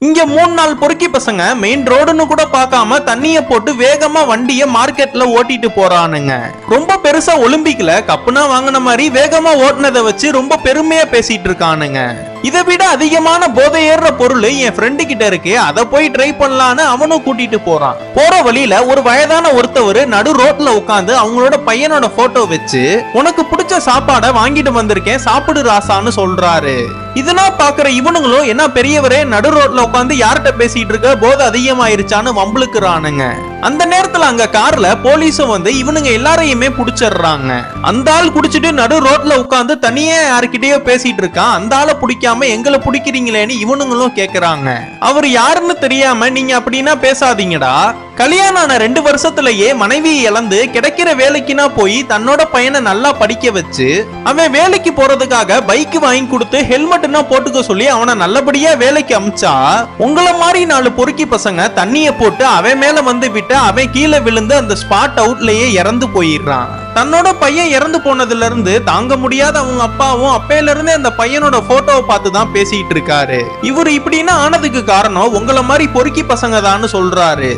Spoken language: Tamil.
இங்க 3-4 பொறுக்கி பசங்க மெயின் ரோடுன்னு கூட பார்க்காம தண்ணிய போட்டு வேகமா வண்டிய மார்க்கெட்ல ஓட்டிட்டு போறானுங்க. ரொம்ப பெருசா ஒலிம்பிக்ல கப்புனா வாங்கின மாதிரி வேகமா ஓட்டுனதை வச்சு ரொம்ப பெருமையா பேசிட்டு இருக்கானுங்க. இதை விட அதிகமான போதை ஏறுற பொருள் என் ஃப்ரெண்டு கிட்ட இருக்கு, அதை போய் ட்ரை பண்ணலான்னு அவனும் கூட்டிட்டு போறான். போற வழியில ஒரு வயதான ஒருத்தவர் நடு ரோட்ல உட்காந்து அவங்களோட பையனோட போட்டோ வச்சு உனக்கு பிடிச்ச சாப்பாடை வாங்கிட்டு வந்திருக்கேன் சாப்பிடு ராசான்னு சொல்றாரு. இதெல்லாம் பாக்குற இவனுங்களும் என்ன பெரியவரே நடு ரோட்ல உட்காந்து யார்கிட்ட பேசிட்டு இருக்க, போதை அதிகமாயிருச்சான்னு வம்புளுக்குறானுங்க. அந்த நேரத்துல அங்க கார்ல போலீஸும் வந்து இவனுங்க எல்லாரையுமே புடிச்சிடுறாங்க. அந்த ஆள் குடிச்சிட்டு நடு ரோட்ல உட்காந்து தனியே யாருக்கிட்டயோ பேசிட்டு இருக்கான். அந்த ஆளை பிடிக்காம எங்களை பிடிக்கிறீங்களேன்னு இவனுங்களும் கேக்குறாங்க. அவர் யாருன்னு தெரியாம நீங்க அப்படின்னா பேசாதீங்கடா, கல்யாணம் ஆன 2 வருஷத்துலயே மனைவியை இழந்து கிடைக்கிற வேலைக்குனா போய் தன்னோட பையனை நல்லா படிக்க வச்சு அவன் வேலைக்கு போறதுக்காக பைக் வாங்கி கொடுத்து ஹெல்மெட்னா போட்டுக்க சொல்லி அவனை நல்லபடியா வேலைக்கு அமிச்சா உங்களை மாதிரி 4 பொறுக்கி பசங்க தண்ணிய போட்டு அவன் மேல வந்து விட்டு அவன் கீழே விழுந்து அந்த ஸ்பாட் அவுட்லயே இறந்து போயிடுறான். தன்னோட பையன் இறந்து போனதுல இருந்து தாங்க முடியாத அவங்க அப்பாவும் அப்பையில இருந்தே அந்த பையனோட போட்டோவை பார்த்து தான் பேசிட்டு இருக்காரு. இவர் இப்படின்னா ஆனதுக்கு காரணம் உங்களை மாதிரி பொறுக்கி பசங்க தான் சொல்றாரு.